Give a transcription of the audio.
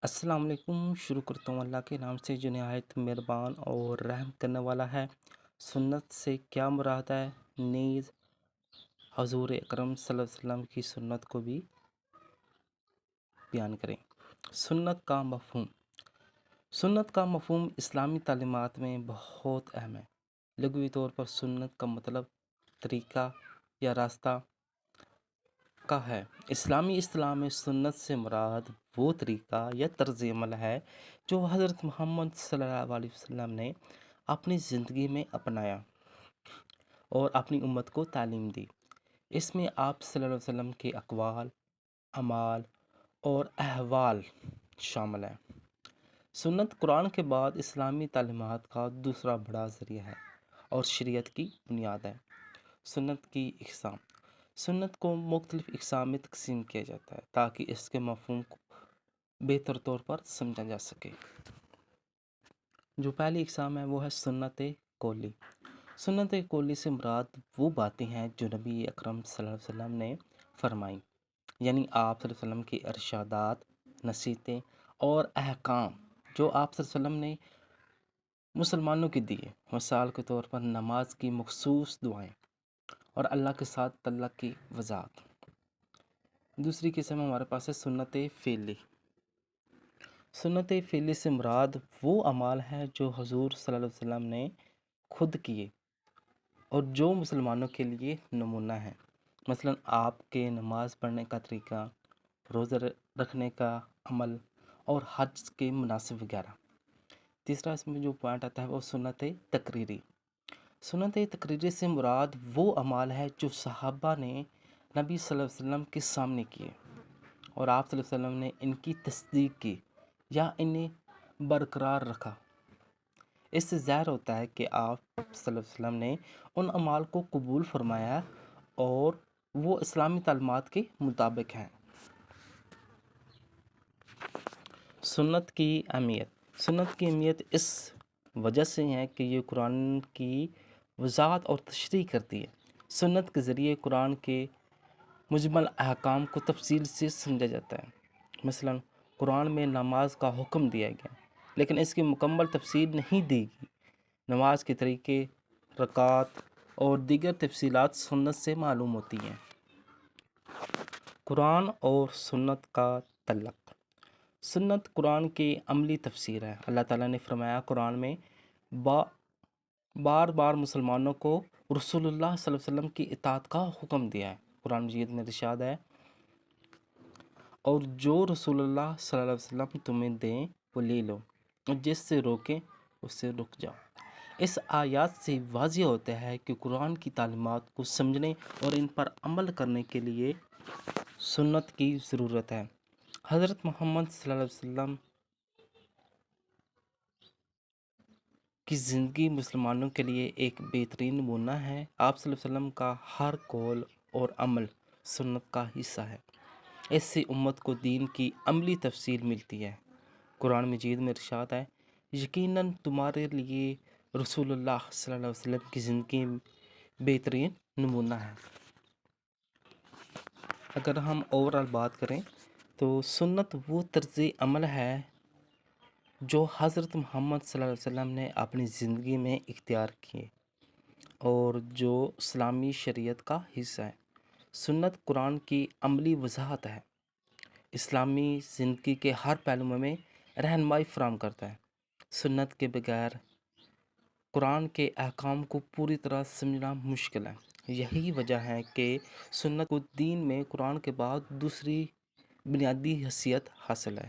السلام علیکم۔ شروع کرتا ہوں اللہ کے نام سے جو نہایت مہربان اور رحم کرنے والا ہے۔ سنت سے کیا مراد ہے؟ نیز حضور اکرم صلی اللہ علیہ وسلم کی سنت کو بھی بیان کریں۔ سنت کا مفہوم۔ سنت کا مفہوم اسلامی تعلیمات میں بہت اہم ہے۔ لغوی طور پر سنت کا مطلب طریقہ یا راستہ کا ہے۔ اسلامی اصطلاح میں سنت سے مراد وہ طریقہ یا طرز عمل ہے جو حضرت محمد صلی اللہ علیہ وسلم نے اپنی زندگی میں اپنایا اور اپنی امت کو تعلیم دی۔ اس میں آپ صلی اللہ علیہ وسلم کے اقوال، اعمال اور احوال شامل ہیں۔ سنت قرآن کے بعد اسلامی تعلیمات کا دوسرا بڑا ذریعہ ہے اور شریعت کی بنیاد ہے۔ سنت کی اقسام۔ سنت کو مختلف اقسام میں تقسیم کیا جاتا ہے تاکہ اس کے مفہوم کو بہتر طور پر سمجھا جا سکے۔ جو پہلی اقسام ہے وہ ہے سنت قولی۔ سنت قولی سے مراد وہ باتیں ہیں جو نبی اکرم صلی اللہ علیہ وسلم نے فرمائیں، یعنی آپ صلی اللہ علیہ وسلم کی ارشادات، نصیحتیں اور احکام جو آپ صلی اللہ علیہ وسلم نے مسلمانوں کی دیے، مثال کے طور پر نماز کی مخصوص دعائیں اور اللہ کے ساتھ تعلق کی وضاحت۔ دوسری قسم ہمارے پاس ہے سنت فعلی۔ سنت فعلی سے مراد وہ اعمال ہیں جو حضور صلی اللہ علیہ وسلم نے خود کیے اور جو مسلمانوں کے لیے نمونہ ہیں، مثلا آپ کے نماز پڑھنے کا طریقہ، روزہ رکھنے کا عمل اور حج کے مناسب وغیرہ۔ تیسرا اس میں جو پوائنٹ آتا ہے وہ سنت تقریری۔ سنت تقریری سے مراد وہ اعمال ہے جو صحابہ نے نبی صلی اللہ علیہ وسلم کے سامنے کیے اور آپ صلی اللہ علیہ وسلم نے ان کی تصدیق کی یا انہیں برقرار رکھا۔ اس سے ظاہر ہوتا ہے کہ آپ صلی اللہ علیہ وسلم نے ان اعمال کو قبول فرمایا اور وہ اسلامی تعلیمات کے مطابق ہیں۔ سنت کی اہمیت۔ سنت کی اہمیت اس وجہ سے ہے کہ یہ قرآن کی وضاحت اور تشریح کرتی ہے۔ سنت کے ذریعے قرآن کے مجمل احکام کو تفصیل سے سمجھا جاتا ہے۔ مثلا قرآن میں نماز کا حکم دیا گیا لیکن اس کی مکمل تفصیل نہیں دی گئی۔ نماز کے طریقے، رکعات اور دیگر تفصیلات سنت سے معلوم ہوتی ہیں۔ قرآن اور سنت کا تعلق۔ سنت قرآن کی عملی تفسیر ہے۔ اللہ تعالیٰ نے فرمایا قرآن میں بار بار مسلمانوں کو رسول اللہ صلی اللہ علیہ وسلم کی اطاعت کا حکم دیا ہے۔ قرآن مجید میں ارشاد ہے، اور جو رسول اللہ صلی اللہ علیہ وسلم تمہیں دیں وہ لے لو اور جس سے روکیں اس سے رک جاؤ۔ اس آیات سے واضح ہوتا ہے کہ قرآن کی تعلیمات کو سمجھنے اور ان پر عمل کرنے کے لیے سنت کی ضرورت ہے۔ حضرت محمد صلی اللہ علیہ وسلم کی زندگی مسلمانوں کے لیے ایک بہترین نمونہ ہے۔ آپ صلی اللہ علیہ وسلم کا ہر قول اور عمل سنت کا حصہ ہے۔ اس سے امت کو دین کی عملی تفصیل ملتی ہے۔ قرآن مجید میں ارشاد ہے، یقیناً تمہارے لیے رسول اللہ صلی اللہ علیہ وسلم کی زندگی بہترین نمونہ ہے۔ اگر ہم اوورآل بات کریں تو سنت وہ طرز عمل ہے جو حضرت محمد صلی اللہ علیہ وسلم نے اپنی زندگی میں اختیار کیے اور جو اسلامی شریعت کا حصہ ہے۔ سنت قرآن کی عملی وضاحت ہے، اسلامی زندگی کے ہر پہلو میں رہنمائی فراہم کرتا ہے۔ سنت کے بغیر قرآن کے احکام کو پوری طرح سمجھنا مشکل ہے۔ یہی وجہ ہے کہ سنت کو دین میں قرآن کے بعد دوسری بنیادی حیثیت حاصل ہے۔